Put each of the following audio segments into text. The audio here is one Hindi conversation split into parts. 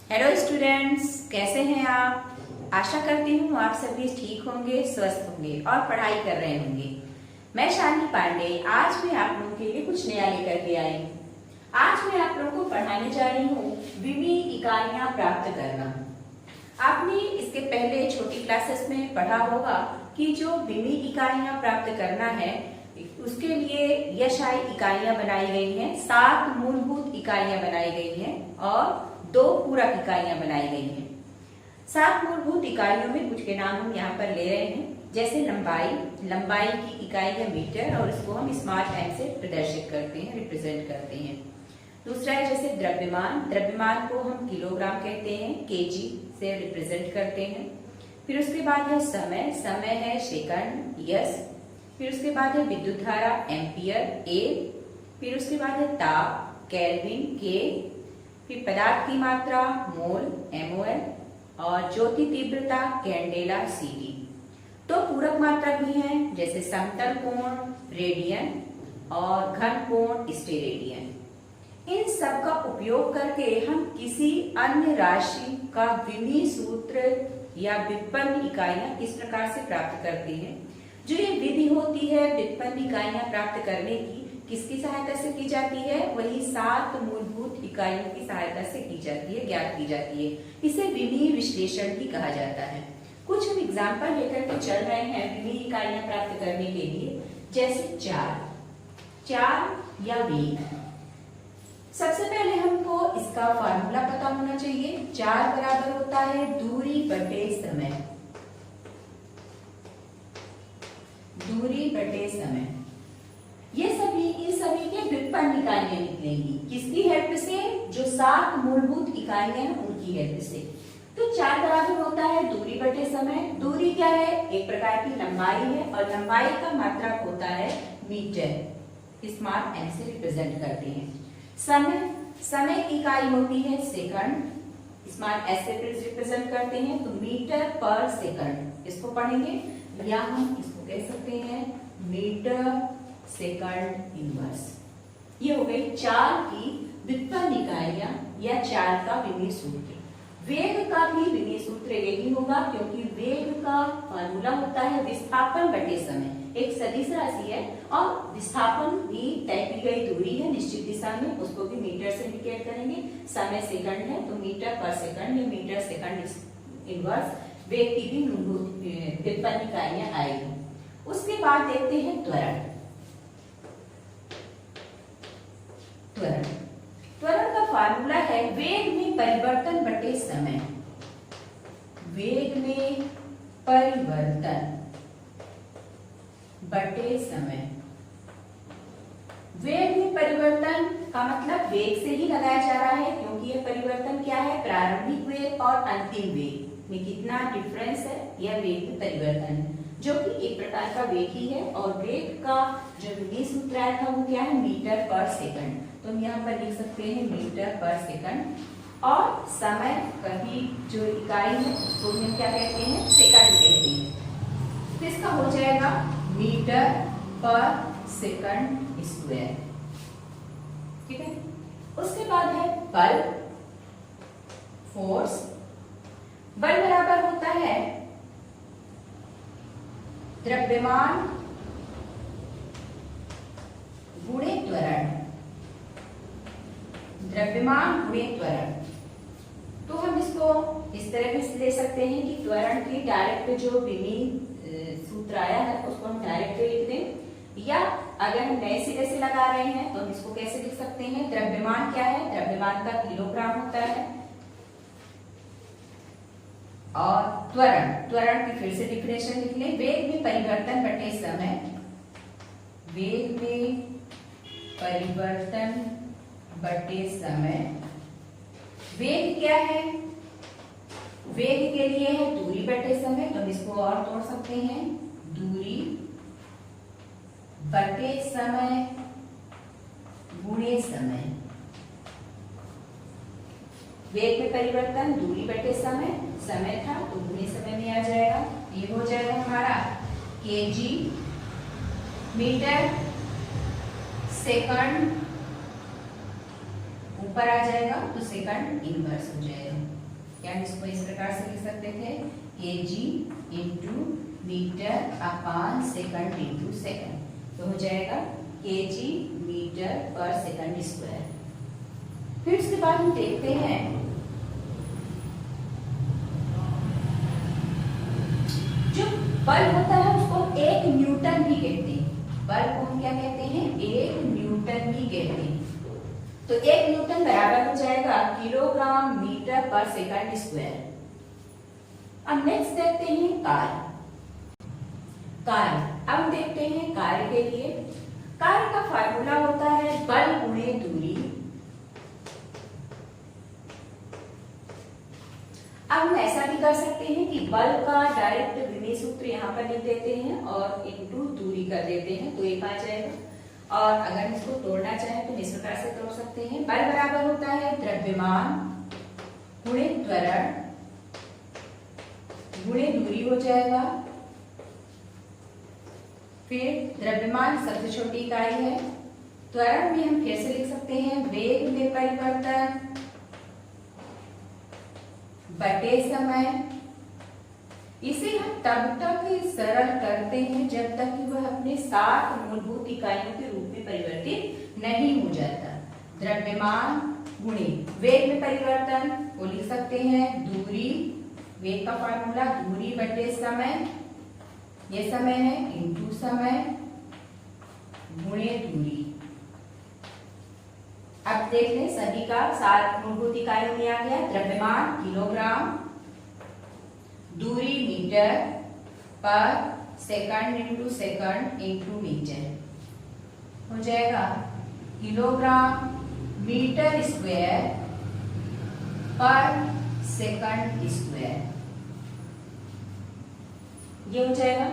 हेलो स्टूडेंट्स, कैसे हैं आप। आशा करती हूँ आप सभी ठीक होंगे, स्वस्थ होंगे और पढ़ाई कर रहे होंगे। मैं शालिनी पांडे आज मैं आप लोगों के लिए कुछ नया लेकर के आई हूँ। आज मैं आप लोगों को पढ़ाने जा रही हूँ विमी इकाइयाँ प्राप्त करना। आपने इसके पहले छोटी क्लासेस में पढ़ा होगा कि जो विमी इकाइयाँ प्राप्त करना है उसके लिए यशाई इकाइयाँ बनाई गई हैं, 7 मूलभूत इकाइयाँ बनाई गई हैं और 2 पूरक इकाइयां बनाई गई हैं। 7 मूलभूत इकाइयों में कुछ के नाम हम यहाँ पर ले रहे हैं, जैसे लंबाई की इकाई है मीटर और इसको हम स्मॉल एम से प्रदर्शित करते हैं, रिप्रेजेंट करते हैं। दूसरा है जैसे द्रव्यमान को हम किलोग्राम कहते हैं, केजी से रिप्रेजेंट करते हैं। फिर उसके बाद है समय है सेकंड, यस। फिर उसके बाद है विद्युत धारा, एम्पियर, ए। फिर उसके बाद है ताप, केल्विन, के। फिर पदार्थ की मात्रा, मोल, MOL और ज्योति तीव्रता, कैंडेला, CD। 2 पूरक मात्रक भी हैं, जैसे समतल कोण, रेडियन और घन कोण, स्टेरेडियन। इन सब का उपयोग करके हम किसी अन्य राशि का विमी सूत्र या व्युत्पन्न इकाइयां किस प्रकार से प्राप्त करते हैं। जो ये विधि होती है व्युत्पन्न इकाइयां प्राप्त करने की, किसकी सहायता से की जाती है, वही 7 मूलभूत इकाइयों की सहायता से की जाती है, ज्ञात की जाती है। इसे विमी विश्लेषण भी कहा जाता है। कुछ हम एग्जाम्पल लेकर के चल रहे हैं विमी इकाइयां प्राप्त करने के लिए, जैसे चार या वेग। सबसे पहले हमको इसका फार्मूला पता होना चाहिए। 4 बराबर होता है दूरी बटे समय। इन सभी के व्युत्पन्न इकाइयां निकलेंगी, किसकी हेल्प से, जो 7 मूलभूत इकाइयां हैं उनकी हेल्प से। तो 4 बराबर होता है दूरी बटे समय। दूरी क्या है, एक प्रकार की लंबाई है और लंबाई का मात्रक होता है मीटर, स्मॉल एम से रिप्रेजेंट करते हैं। समय की इकाई होती है सेकंड, स्मॉल एस से रिप्रेजेंट करते हैं, तो मीटर पर सेकंड इसको पढ़ेंगे, या हम इसको कह सकते हैं मीटर सेकंड इनवर्स। ये हो गई 4 की व्युत्पन्न इकाइयां या 4 का विमी सूत्र। वेग का भी विमी सूत्र यही होगा, क्योंकि वेग का फार्मूला होता है विस्थापन बटे समय। एक सदिश राशि है और विस्थापन भी तय की गई दूरी है निश्चित दिशा में, उसको भी मीटर से इंडिकेट करेंगे। समय सेकंड है तो मीटर पर सेकंड या मीटर सेकंड इनवर्स। वेग की भी व्युत्पन्न इकाइयां आएगी। उसके बाद देखते हैं त्वरण का फार्मूला है वेग में परिवर्तन बटे समय। वेग में परिवर्तन बटे समय। वेग में परिवर्तन का मतलब वेग से ही लगाया जा रहा है, क्योंकि यह परिवर्तन क्या है, प्रारंभिक वेग और अंतिम वेग में कितना डिफरेंस है, यह वेग में परिवर्तन है, जो कि एक प्रकार का वेग ही है। और वेग का जो विमी सूत्र आया था वो क्या है, मीटर पर सेकंड। तो हम यहाँ पर लिख सकते हैं मीटर पर सेकंड। और समय की जो इकाई है उसको हम क्या कहते हैं, सेकंड कहते हैं। तो इसका हो जाएगा मीटर पर सेकंड स्क्वायर। ठीक है। उसके बाद है बल, फोर्स। बल बराबर होता है द्रव्यमान गुणे त्वरण। तो हम इसको इस तरह भी ले सकते हैं कि त्वरण की डायरेक्ट जो विमी सूत्र आया है उसको हम डायरेक्ट लिख दें, या अगर हम नए सिरे से लगा रहे हैं तो हम इसको कैसे लिख सकते हैं। द्रव्यमान क्या है, द्रव्यमान का किलोग्राम होता है, और त्वरण की फिर से डिफिनेशन लिख लें। वेग में परिवर्तन बटे समय। वेग में परिवर्तन बटे समय। वेग क्या है, वेग के लिए है दूरी बटे समय, तो हम इसको और तोड़ सकते हैं, दूरी बटे समय गुणे समय। वेग में परिवर्तन दूरी बटे समय था तो गुणे समय में आ जाएगा। ये हो जाएगा हमारा केजी मीटर सेकंड ऊपर आ जाएगा तो सेकंड इनवर्स हो जाएगा। क्या हम इसको इस प्रकार से लिख सकते थे, kg इंटू मीटर अपान सेकंड इंटू सेकंड। तो हो जाएगा kg मीटर पर सेकंड स्क्वायर। फिर उसके बाद हम देखते हैं जो बल होता है उसको 1 न्यूटन भी कहते हैं। बल को हम क्या कहते हैं, 1 न्यूटन भी कहते हैं। तो 1 न्यूटन बराबर हो जाएगा किलोग्राम मीटर पर सेकंड स्क्वायर। अब नेक्स्ट देखते हैं कार्य। अब हम देखते हैं कार्य के लिए। कार्य का फार्मूला होता है बल गुणे दूरी। अब हम ऐसा भी कर सकते हैं कि बल का डायरेक्ट विमेय सूत्र यहाँ पर लिख देते हैं और इनटू दूरी कर देते हैं, तो एक आ जाएगा। और अगर इसको तोड़ना चाहें तो इस प्रकार से तोड़ सकते हैं। बल बराबर होता है द्रव्यमान गुणे त्वरण गुणे दूरी हो जाएगा। फिर द्रव्यमान सबसे छोटी इकाई है। त्वरण में हम फिर से लिख सकते हैं वेग में परिवर्तन बटे समय। इसे हम तब तक सरल करते हैं जब तक कि वह अपने 7 मूलभूत इकाइयों के रूप में परिवर्तित नहीं हो जाता। द्रव्यमान गुणे वेग में परिवर्तन को लिख सकते हैं दूरी, वेग का फार्मूला दूरी बटे समय, ये समय है इंटू समय गुणे दूरी। अब देख लें सभी का 7 मूलभूत इकाइयों में आ गया। द्रव्यमान किलोग्राम, दूरी मीटर पर second into second into metre हो जाएगा किलोग्राम मीटर स्क्वायर पर सेकंड स्क्वायर, ये हो जाएगा।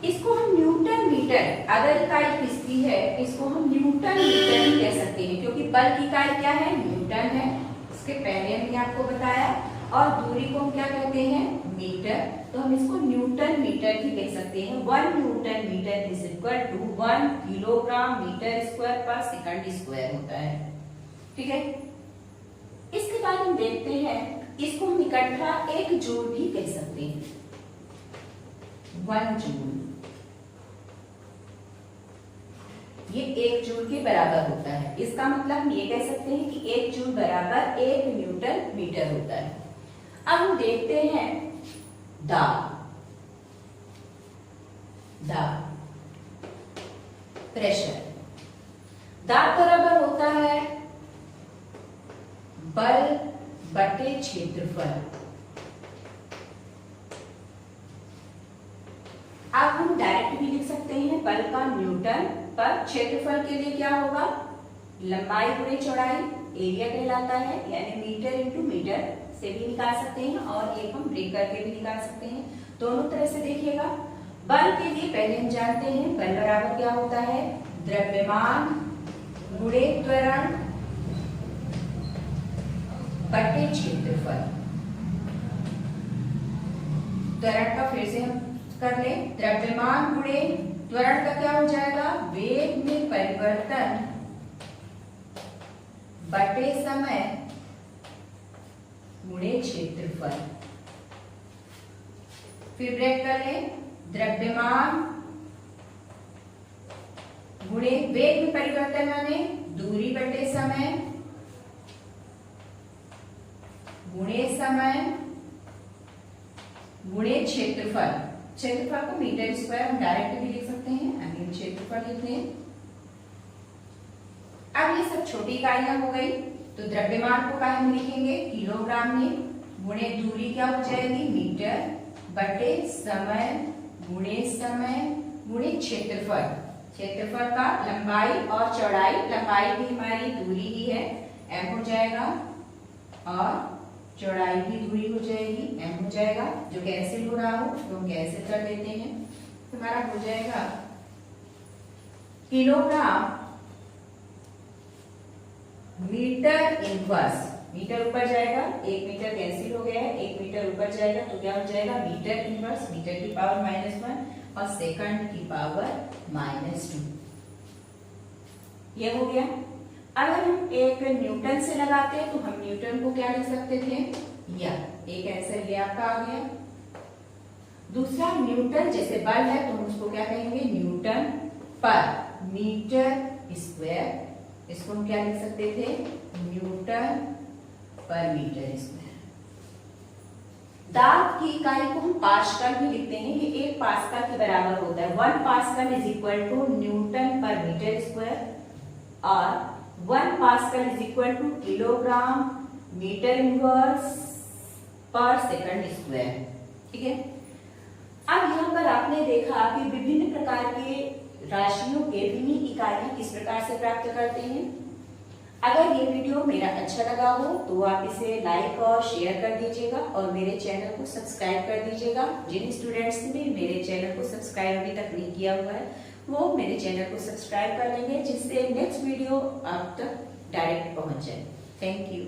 इसको हम न्यूटन मीटर, अगर इकाई किसकी है इसको हम न्यूटन मीटर ही कह सकते हैं, क्योंकि बल की इकाई क्या है, न्यूटन है। इसके पहले हमने आपको बताया। और दूरी को हम क्या कहते हैं, मीटर। तो हम इसको न्यूटन मीटर ही कह सकते हैं। 1 newton metre is equal to 1 kilogram metre square पर सेकंड स्क्वायर होता है। ठीक है। इसके बाद हम देखते हैं, इसको हम इकट्ठा 1 जूल भी कह सकते हैं। 1 जूल ये 1 जूल के बराबर होता है। इसका मतलब हम ये कह सकते हैं कि 1 जूल बराबर 1 न्यूटन मीटर होता है। अब हम देखते हैं दाब प्रेशर। दाब बराबर होता है बल बटे क्षेत्रफल। अब हम डायरेक्ट भी लिख सकते हैं बल का न्यूटन पर क्षेत्रफल के लिए क्या होगा, लंबाई गुणे चौड़ाई, एरिया कहलाता है, यानी मीटर इंटू मीटर से भी निकाल सकते हैं और एक हम ब्रेक करके भी निकाल सकते हैं। दोनों तरह से देखिएगा। बल के लिए पहले हम जानते हैं बल बराबर क्या होता है, द्रव्यमान गुणे त्वरण बटे क्षेत्रफल। त्वरण का फिर से हम कर ले, द्रव्यमान गुणे त्वरण का क्या हो जाएगा, वेग में परिवर्तन बटे समय गुणे क्षेत्रफल। फिर ब्रेक कर ले, द्रव्यमान गुणे वेग में परिवर्तन माने दूरी बटे समय गुणे समय गुणे क्षेत्रफल। क्षेत्रफल को मीटर स्क्वायर हम डायरेक्ट भी लिख सकते हैं, अभी क्षेत्रफल लिखते हैं। अब ये सब छोटी इकाइयां हो गई, तो द्रव्यमान को क्या हम लिखेंगे किलोग्राम में, गुणे दूरी क्या हो जाएगी मीटर बटे समय गुणे क्षेत्रफल। क्षेत्रफल का लंबाई और चौड़ाई, लंबाई भी हमारी दूरी ही है m हो जाएगा और चौड़ाई भी दूरी हो जाएगी m हो जाएगा। जो कैंसिल हो रहा हो तो हम कैंसिल कर देते हैं, तो हमारा हो जाएगा किलोग्राम मीटर इनवर्स। मीटर ऊपर जाएगा, 1 मीटर कैंसिल हो गया है, 1 मीटर ऊपर जाएगा तो क्या हो जाएगा मीटर इनवर्स, मीटर की पावर -1 और सेकंड की पावर -2। ये हो गया। अगर हम एक न्यूटन से लगाते हैं तो हम न्यूटन को क्या लिख सकते थे, या एक आंसर ये आपका आ गया। दूसरा न्यूटन, जैसे बल है तो हम उसको क्या कहेंगे, न्यूटन पर मीटर स्क्वायर। इसको हम क्या लिख सकते थे, न्यूटन पर मीटर स्क्वायर। दाब की इकाई को हम पास्कल भी लिखते हैं, ये 1 पास्कल के बराबर होता है। 1 pascal is equal to newton पर मीटर स्क्वायर और 1 pascal is equal to kilogram metre inverse पर सेकंड स्क्वायर। ठीक है। अब यहाँ पर आपने देखा कि विभिन्न प्रकार के राशियों के विभिन्न इकाइयां किस प्रकार से प्राप्त करते हैं। अगर ये वीडियो मेरा अच्छा लगा हो तो आप इसे लाइक और शेयर कर दीजिएगा और मेरे चैनल को सब्सक्राइब कर दीजिएगा। जिन स्टूडेंट्स ने मेरे चैनल को सब्सक्राइब अभी तक नहीं किया हुआ है वो मेरे चैनल को सब्सक्राइब कर लेंगे, जिससे नेक्स्ट वीडियो आप तक डायरेक्ट पहुंच जाए। Thank you.